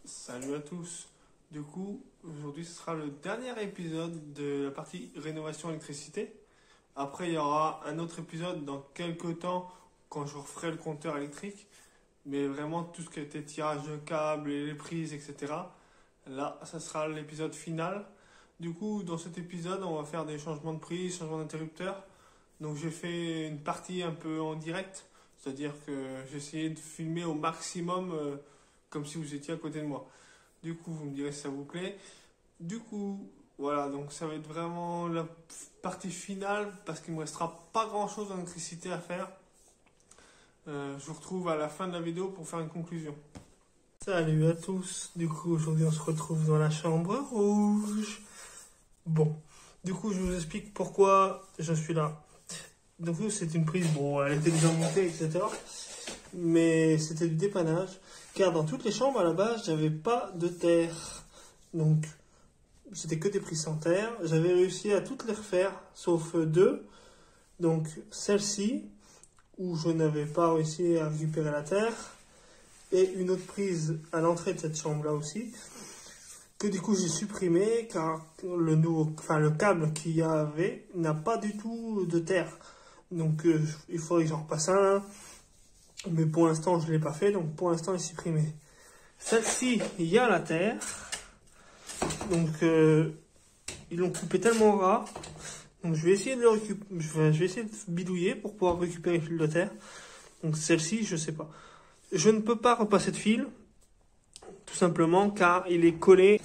Salut à tous. Du coup, aujourd'hui ce sera le dernier épisode de la partie rénovation électricité. Après, il y aura un autre épisode dans quelques temps quand je referai le compteur électrique. Mais vraiment, tout ce qui était tirage de câbles et les prises, etc. Là, ça sera l'épisode final. Du coup, dans cet épisode, on va faire des changements de prise, changements d'interrupteur. Donc, j'ai fait une partie un peu en direct. C'est-à-dire que j'ai essayé de filmer au maximum comme si vous étiez à côté de moi. Du coup, vous me direz si ça vous plaît. Du coup, voilà, donc ça va être vraiment la partie finale parce qu'il ne me restera pas grand-chose en électricité à faire. Je vous retrouve à la fin de la vidéo pour faire une conclusion. Salut à tous, du coup aujourd'hui on se retrouve dans la chambre rouge. Bon, du coup je vous explique pourquoi je suis là. Donc c'est une prise, bon elle était déjà montée, etc. Mais c'était du dépannage, car dans toutes les chambres à la base j'avais pas de terre. Donc c'était que des prises sans terre. J'avais réussi à toutes les refaire, sauf deux. Donc celle-ci, où je n'avais pas réussi à récupérer la terre. Et une autre prise à l'entrée de cette chambre-là aussi, que du coup j'ai supprimé, car le câble qu'il y avait n'a pas du tout de terre. Donc il faudrait que j'en repasse un. Mais pour l'instant, je ne l'ai pas fait, donc pour l'instant, il est supprimé. Celle-ci, il y a la terre. Donc, ils l'ont coupé tellement ras. Donc, je vais essayer de le récupérer. Je vais essayer de bidouiller pour pouvoir récupérer le fil de terre. Donc, celle-ci, je ne sais pas. Je ne peux pas repasser de fil. Tout simplement car il est collé.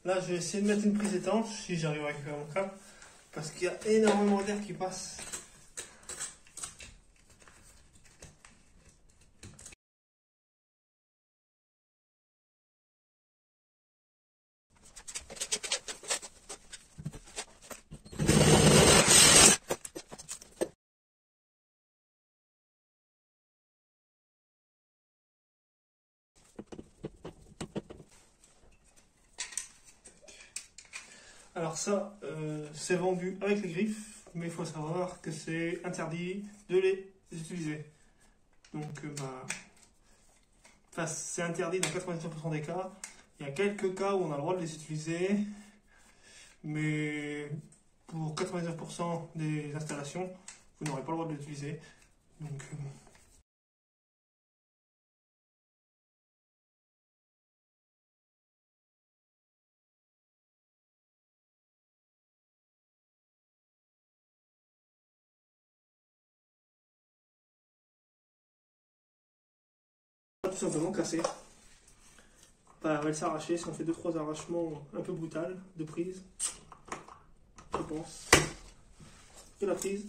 Là, je vais essayer de mettre une prise étanche si j'arrive à récupérer mon câble. Parce qu'il y a énormément d'air qui passe. Alors ça, c'est vendu avec les griffes, mais il faut savoir que c'est interdit de les utiliser. Donc, c'est interdit dans 99% des cas. Il y a quelques cas où on a le droit de les utiliser, mais pour 99% des installations, vous n'aurez pas le droit de les utiliser. Donc, tout simplement cassé. Elle va s'arracher si on fait 2-3 arrachements un peu brutal de prise. Je pense. Et la prise.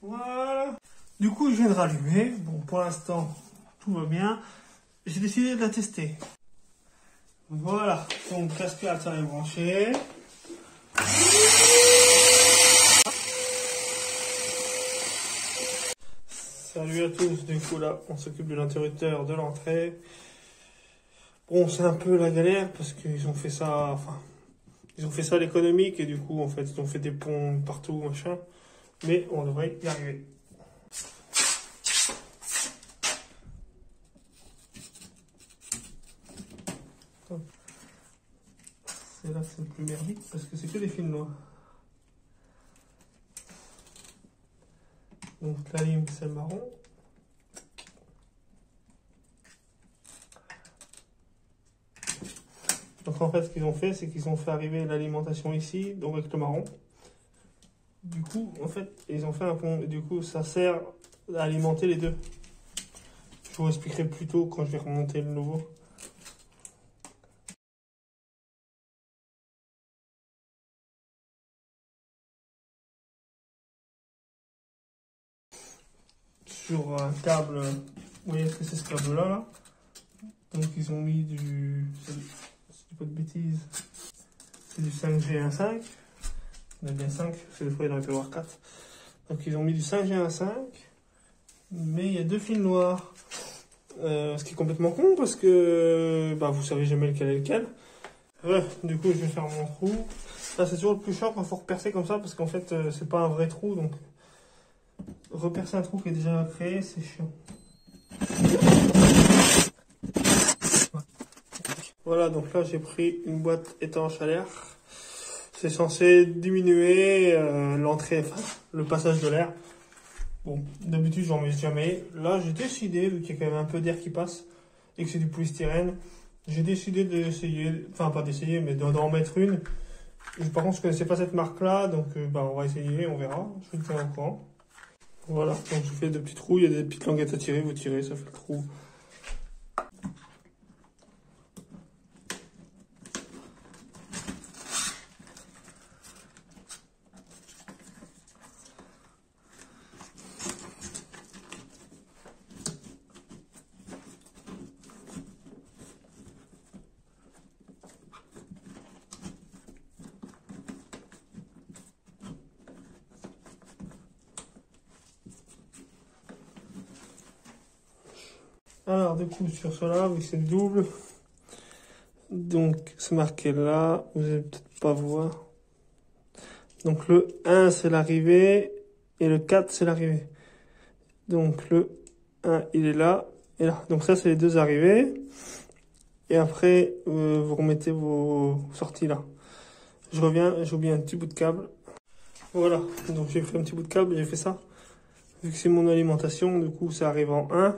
Voilà. Du coup, je viens de rallumer. Bon, pour l'instant, tout va bien. J'ai décidé de la tester. Voilà. Donc, l'aspirateur est branché. Salut à tous. Du coup, là, on s'occupe de l'interrupteur de l'entrée. Bon, c'est un peu la galère parce qu'ils ont fait ça, ils ont fait ça à l'économique et du coup, en fait, ils ont fait des ponts partout, machin. Mais on devrait y arriver. C'est là que c'est le plus merdique parce que c'est que des fils noirs. Donc la lime, c'est le marron. Donc en fait, ce qu'ils ont fait, c'est qu'ils ont fait arriver l'alimentation ici, donc avec le marron. Du coup, en fait, ils ont fait un pont et du coup, ça sert à alimenter les deux. Je vous expliquerai plus tôt quand je vais remonter le nouveau. Sur un câble, vous voyez ce que c'est ce câble-là, là. Donc ils ont mis du, si je dis pas de bêtises, c'est du 5G15. On a bien 5, parce que des fois il aurait pu y avoir 4. Donc ils ont mis du 5G15, mais il y a deux fils noirs. Ce qui est complètement con parce que vous savez jamais lequel est lequel. Du coup je vais faire mon trou. Là c'est toujours le plus chiant quand il faut repercer comme ça parce qu'en fait c'est pas un vrai trou, donc repercer un trou qui est déjà créé, c'est chiant. Voilà, donc là j'ai pris une boîte étanche à l'air. C'est censé diminuer l'entrée, enfin, le passage de l'air. Bon, d'habitude j'en mets jamais. Là j'ai décidé, vu qu'il y a quand même un peu d'air qui passe et que c'est du polystyrène, j'ai décidé d'essayer, enfin pas d'essayer, mais d'en mettre une. Par contre je connaissais pas cette marque là, donc on va essayer, on verra. Je vous tiens au courant. Voilà, donc je fais deux petits trous, il y a des petites languettes à tirer, vous tirez, ça fait le trou. Alors, du coup, sur cela, vu que c'est double, donc c'est marqué là, vous allez peut-être pas voir. Donc le 1 c'est l'arrivée et le 4 c'est l'arrivée. Donc le 1 il est là et là. Donc ça c'est les deux arrivées. Et après vous remettez vos sorties là. Je reviens, j'ai oublié un petit bout de câble. Voilà, donc j'ai fait un petit bout de câble, j'ai fait ça. Vu que c'est mon alimentation, du coup ça arrive en 1.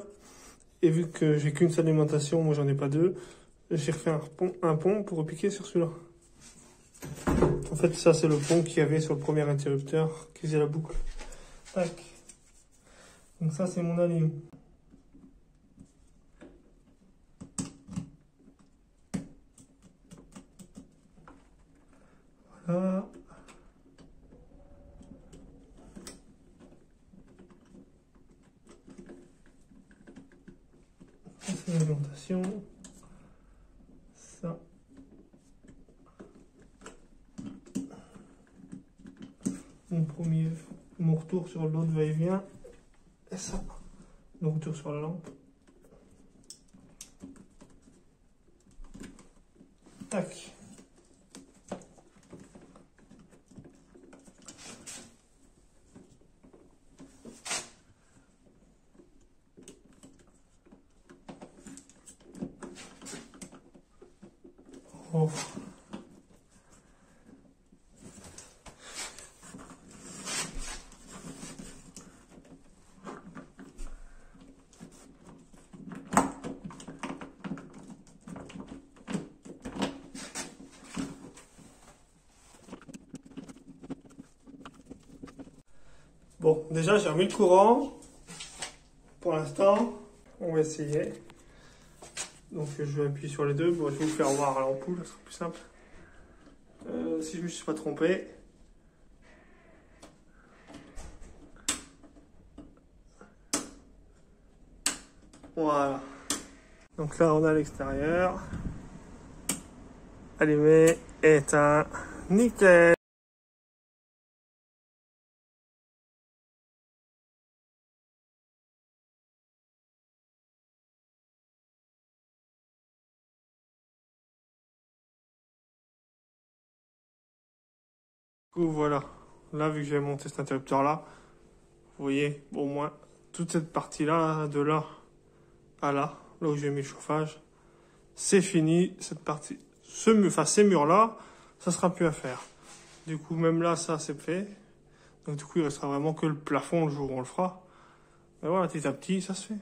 Et vu que j'ai qu'une seule alimentation, moi j'en ai pas deux, j'ai refait un pont pour repiquer sur celui-là. En fait, ça c'est le pont qu'il y avait sur le premier interrupteur qui faisait la boucle. Tac. Donc ça c'est mon alim. Voilà. Ça c'est l'alimentation. Ça. Mon retour sur l'autre va-et-vient. Et ça, le retour sur la lampe. Tac. Oh. Bon, déjà j'ai remis le courant. Pour l'instant, on va essayer. Donc je vais appuyer sur les deux. Bon, je vais vous faire voir à l'ampoule, ça sera plus simple. Si je me suis pas trompé. Voilà. Donc là on a l'extérieur. Allumé, éteint, nickel. Voilà, là vu que j'ai monté cet interrupteur là, vous voyez au moins toute cette partie là, de là à là, là où j'ai mis le chauffage, c'est fini. Cette partie, ces murs là, ça sera plus à faire. Du coup même là ça c'est fait, donc du coup il restera vraiment que le plafond le jour où on le fera. Mais voilà, petit à petit ça se fait.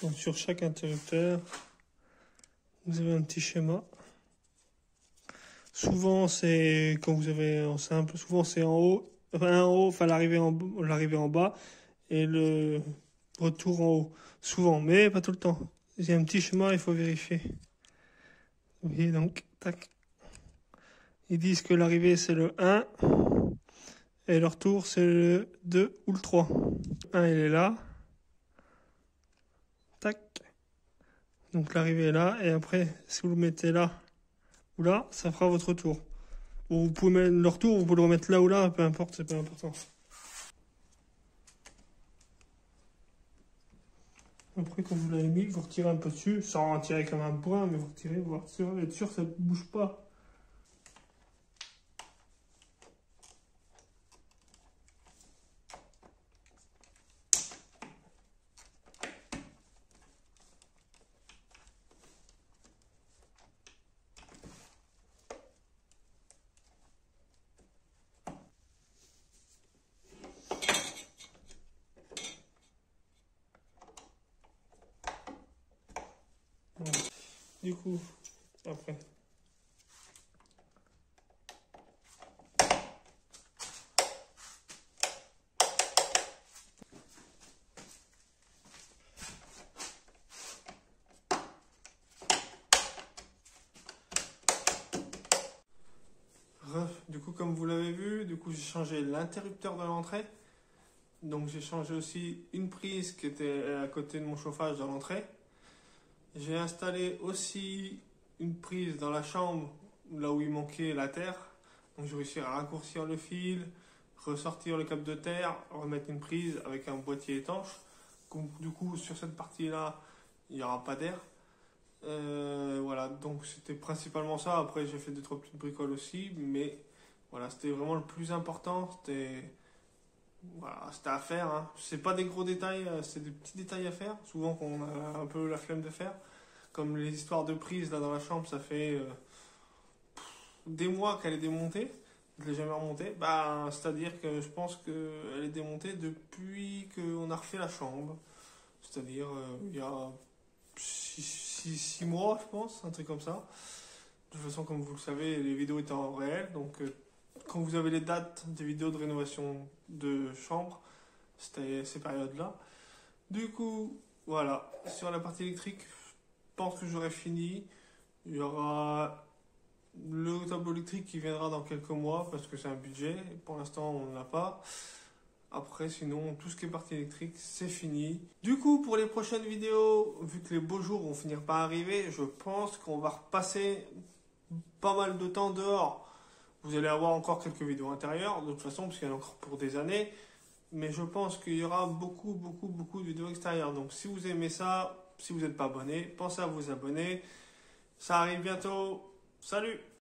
Donc sur chaque interrupteur, vous avez un petit schéma. Souvent c'est quand vous avez en simple, souvent c'est en haut, enfin l'arrivée en bas et le retour en haut. Souvent, mais pas tout le temps. Il y a un petit schéma, il faut vérifier. Vous voyez donc, tac. Ils disent que l'arrivée c'est le 1 et le retour c'est le 2 ou le 3. Le 1 il est là. Tac. Donc l'arrivée est là et après si vous le mettez là ou là, ça fera votre retour. Ou vous pouvez mettre le retour, vous pouvez le remettre là ou là, peu importe, c'est pas important. Après, quand vous l'avez mis, vous retirez un peu dessus, sans en tirer comme un point, mais vous retirez, vous être sûr que ça ne bouge pas. Voilà. Du coup, après. Du coup, comme vous l'avez vu, j'ai changé l'interrupteur de l'entrée. Donc j'ai changé aussi une prise qui était à côté de mon chauffage dans l'entrée. J'ai installé aussi une prise dans la chambre, là où il manquait la terre. Donc j'ai réussi à raccourcir le fil, ressortir le câble de terre, remettre une prise avec un boîtier étanche. Donc, du coup, sur cette partie-là, il n'y aura pas d'air. Voilà, donc c'était principalement ça. Après, j'ai fait 2-3 petites bricoles aussi, mais voilà, c'était vraiment le plus important. C'était à faire. Hein. C'est pas des gros détails, c'est des petits détails à faire. Souvent, qu'on a un peu la flemme de faire. Comme les histoires de prise là dans la chambre, ça fait des mois qu'elle est démontée. Je ne l'ai jamais remontée. C'est-à-dire que je pense qu'elle est démontée depuis qu'on a refait la chambre. C'est-à-dire il y a 6 mois, je pense, un truc comme ça. De toute façon, comme vous le savez, les vidéos étaient en réel. Donc, quand vous avez les dates des vidéos de rénovation de chambre, c'était ces périodes-là. Du coup, voilà. Sur la partie électrique, je pense que j'aurai fini. Il y aura le tableau électrique qui viendra dans quelques mois parce que c'est un budget. Pour l'instant, on ne l'a pas. Après, sinon, tout ce qui est partie électrique, c'est fini. Du coup, pour les prochaines vidéos, vu que les beaux jours vont finir par arriver, je pense qu'on va repasser pas mal de temps dehors. Vous allez avoir encore quelques vidéos intérieures, de toute façon, parce qu'il y en a encore pour des années. Mais je pense qu'il y aura beaucoup de vidéos extérieures. Donc, si vous aimez ça, si vous n'êtes pas abonné, pensez à vous abonner. Ça arrive bientôt. Salut!